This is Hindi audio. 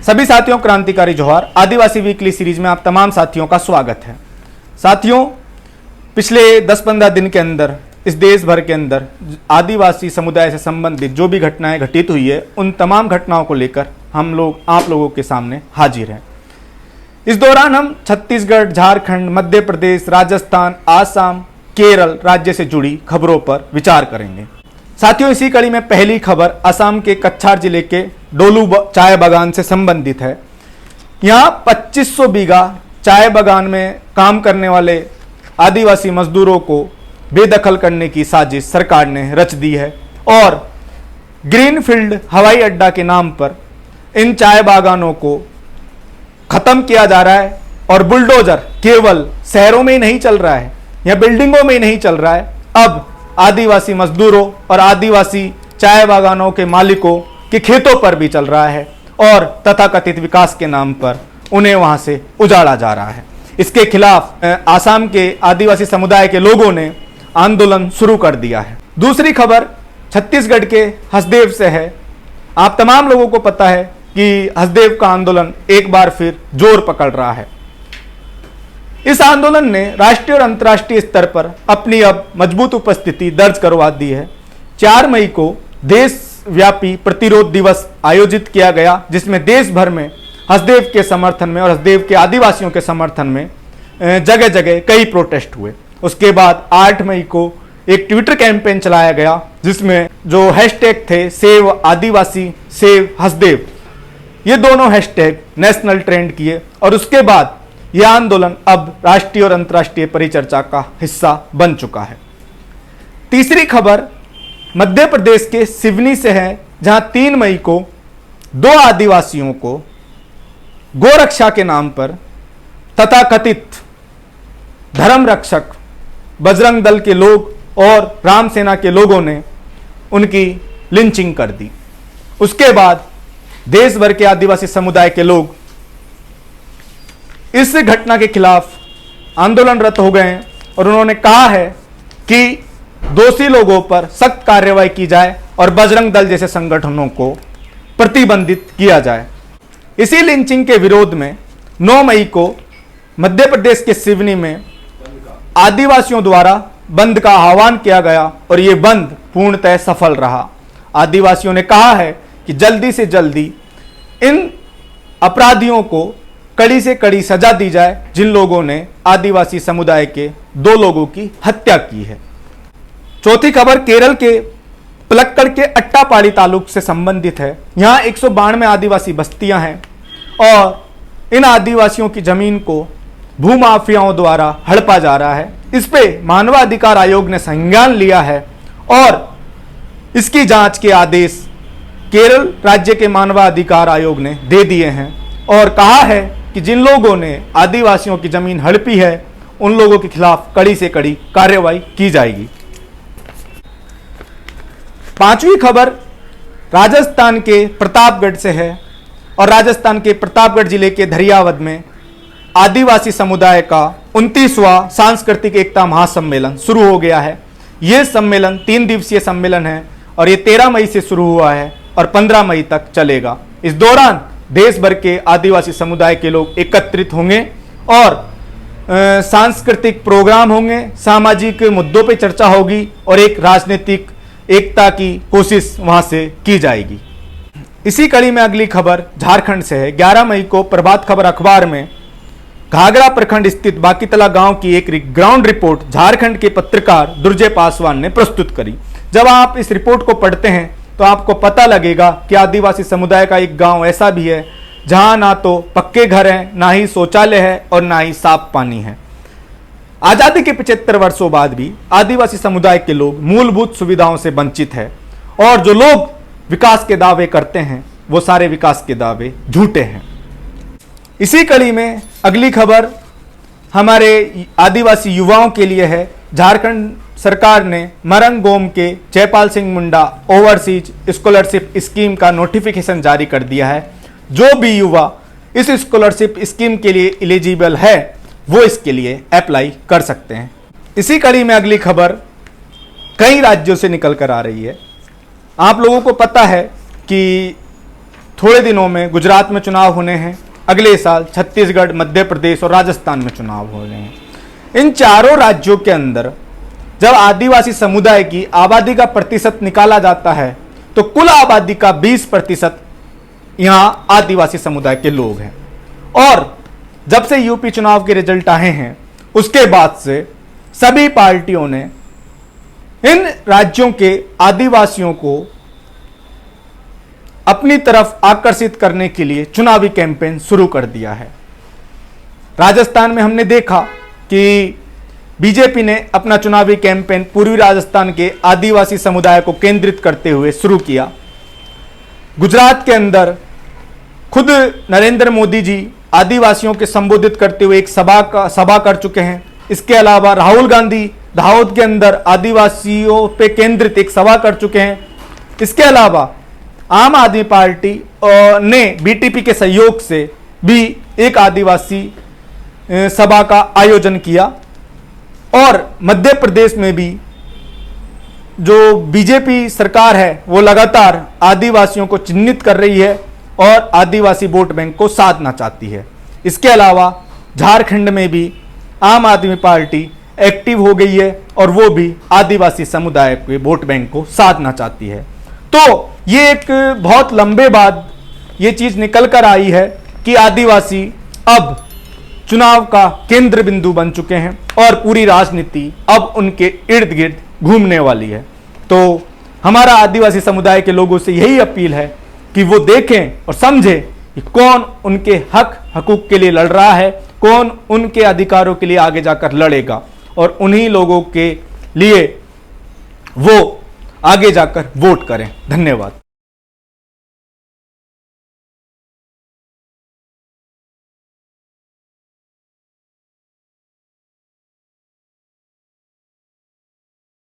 सभी साथियों क्रांतिकारी जोहार। आदिवासी वीकली सीरीज में आप तमाम साथियों का स्वागत है। साथियों, पिछले 10-15 दिन के अंदर इस देश भर के अंदर आदिवासी समुदाय से संबंधित जो भी घटनाएं घटित हुई है, उन तमाम घटनाओं को लेकर हम लोग आप लोगों के सामने हाजिर हैं। इस दौरान हम छत्तीसगढ़, झारखंड, मध्य प्रदेश, राजस्थान, आसाम, केरल राज्य से जुड़ी खबरों पर विचार करेंगे। साथियों, इसी कड़ी में पहली खबर असम के कछार जिले के डोलू चाय बागान से संबंधित है। यहाँ 2500 बीघा चाय बागान में काम करने वाले आदिवासी मजदूरों को बेदखल करने की साजिश सरकार ने रच दी है और ग्रीनफील्ड हवाई अड्डा के नाम पर इन चाय बागानों को खत्म किया जा रहा है। और बुलडोजर केवल शहरों में ही नहीं चल रहा है या बिल्डिंगों में ही नहीं चल रहा है, अब आदिवासी मजदूरों और आदिवासी चाय बागानों के मालिकों के खेतों पर भी चल रहा है और तथाकथित विकास के नाम पर उन्हें वहां से उजाड़ा जा रहा है। इसके खिलाफ आसाम के आदिवासी समुदाय के लोगों ने आंदोलन शुरू कर दिया है। दूसरी खबर छत्तीसगढ़ के हसदेव से है। आप तमाम लोगों को पता है कि हसदेव का आंदोलन एक बार फिर जोर पकड़ रहा है। इस आंदोलन ने राष्ट्रीय और अंतर्राष्ट्रीय स्तर पर अपनी अब मजबूत उपस्थिति दर्ज करवा दी है। 4 मई को देशव्यापी प्रतिरोध दिवस आयोजित किया गया, जिसमें देश भर में हसदेव के समर्थन में और हसदेव के आदिवासियों के समर्थन में जगह जगह कई प्रोटेस्ट हुए। उसके बाद 8 मई को एक ट्विटर कैंपेन चलाया गया, जिसमें जो हैशटैग थे सेव आदिवासी, सेव हसदेव, ये दोनों हैशटैग नेशनल ट्रेंड किए और उसके बाद यह आंदोलन अब राष्ट्रीय और अंतर्राष्ट्रीय परिचर्चा का हिस्सा बन चुका है। तीसरी खबर मध्य प्रदेश के सिवनी से है, जहां 3 मई को 2 आदिवासियों को गोरक्षा के नाम पर तथाकथित धर्म रक्षक बजरंग दल के लोग और राम सेना के लोगों ने उनकी लिंचिंग कर दी। उसके बाद देश भर के आदिवासी समुदाय के लोग इस घटना के खिलाफ आंदोलनरत हो गए हैं और उन्होंने कहा है कि दोषी लोगों पर सख्त कार्रवाई की जाए और बजरंग दल जैसे संगठनों को प्रतिबंधित किया जाए। इसी लिंचिंग के विरोध में 9 मई को मध्य प्रदेश के सिवनी में आदिवासियों द्वारा बंद का आह्वान किया गया और ये बंद पूर्णतः सफल रहा। आदिवासियों ने कहा है कि जल्दी से जल्दी इन अपराधियों को कड़ी से कड़ी सजा दी जाए, जिन लोगों ने आदिवासी समुदाय के 2 लोगों की हत्या की है। चौथी खबर केरल के पलक्कड़ के अट्टापाडी तालुक से संबंधित है। यहाँ 192 आदिवासी बस्तियां हैं और इन आदिवासियों की जमीन को भूमाफियाओं द्वारा हड़पा जा रहा है। इस पे मानवाधिकार आयोग ने संज्ञान लिया है और इसकी जांच के आदेश केरल राज्य के मानवाधिकार आयोग ने दे दिए हैं और कहा है कि जिन लोगों ने आदिवासियों की जमीन हड़पी है, उन लोगों के खिलाफ कड़ी से कड़ी कार्रवाई की जाएगी। 5वीं खबर राजस्थान के प्रतापगढ़ से है और राजस्थान के प्रतापगढ़ जिले के धरियावद में आदिवासी समुदाय का 29वां सांस्कृतिक एकता महासम्मेलन शुरू हो गया है। यह सम्मेलन 3 दिवसीय सम्मेलन है और ये 13 मई से शुरू हुआ है और 15 मई तक चलेगा। इस दौरान देश भर के आदिवासी समुदाय के लोग एकत्रित होंगे और सांस्कृतिक प्रोग्राम होंगे, सामाजिक मुद्दों पर चर्चा होगी और एक राजनीतिक एकता की कोशिश वहां से की जाएगी। इसी कड़ी में अगली खबर झारखंड से है। 11 मई को प्रभात खबर अखबार में घाघरा प्रखंड स्थित बाकीतला गांव की एक ग्राउंड रिपोर्ट झारखंड के पत्रकार दुर्जय पासवान ने प्रस्तुत करी। जब आप इस रिपोर्ट को पढ़ते हैं तो आपको पता लगेगा कि आदिवासी समुदाय का एक गांव ऐसा भी है जहां ना तो पक्के घर हैं, ना ही शौचालय है और ना ही साफ पानी है। आजादी के 75 वर्षों बाद भी आदिवासी समुदाय के लोग मूलभूत सुविधाओं से वंचित है और जो लोग विकास के दावे करते हैं वो सारे विकास के दावे झूठे हैं। इसी कड़ी में अगली खबर हमारे आदिवासी युवाओं के लिए है। झारखंड सरकार ने मरंगगोम के Jaipal Singh Munda overseas scholarship scheme का नोटिफिकेशन जारी कर दिया है। जो भी युवा इस स्कॉलरशिप स्कीम के लिए एलिजिबल है वो इसके लिए अप्लाई कर सकते हैं। इसी कड़ी में अगली खबर कई राज्यों से निकल कर आ रही है। आप लोगों को पता है कि थोड़े दिनों में गुजरात में चुनाव होने हैं, अगले साल छत्तीसगढ़, मध्य प्रदेश और राजस्थान में चुनाव हो रहे हैं। इन चारों राज्यों के अंदर जब आदिवासी समुदाय की आबादी का प्रतिशत निकाला जाता है तो कुल आबादी का 20% यहां आदिवासी समुदाय के लोग हैं। और जब से यूपी चुनाव के रिजल्ट आए हैं उसके बाद से सभी पार्टियों ने इन राज्यों के आदिवासियों को अपनी तरफ आकर्षित करने के लिए चुनावी कैंपेन शुरू कर दिया है। राजस्थान में हमने देखा कि बीजेपी ने अपना चुनावी कैंपेन पूर्वी राजस्थान के आदिवासी समुदाय को केंद्रित करते हुए शुरू किया। गुजरात के अंदर खुद नरेंद्र मोदी जी आदिवासियों के संबोधित करते हुए एक सभा कर चुके हैं। इसके अलावा राहुल गांधी दाहोद के अंदर आदिवासियों पे केंद्रित एक सभा कर चुके हैं। इसके अलावा आम आदमी पार्टी ने बीटीपी के सहयोग से भी एक आदिवासी सभा का आयोजन किया। और मध्य प्रदेश में भी जो बीजेपी सरकार है वो लगातार आदिवासियों को चिन्हित कर रही है और आदिवासी वोट बैंक को साधना चाहती है। इसके अलावा झारखंड में भी आम आदमी पार्टी एक्टिव हो गई है और वो भी आदिवासी समुदाय के वोट बैंक को साधना चाहती है। तो ये एक बहुत लंबे बाद ये चीज निकल कर आई है कि आदिवासी अब चुनाव का केंद्र बिंदु बन चुके हैं और पूरी राजनीति अब उनके इर्द गिर्द घूमने वाली है। तो हमारा आदिवासी समुदाय के लोगों से यही अपील है कि वो देखें और समझें कि कौन उनके हक हकूक के लिए लड़ रहा है, कौन उनके अधिकारों के लिए आगे जाकर लड़ेगा और उन्हीं लोगों के लिए वो आगे जाकर वोट करें। धन्यवाद।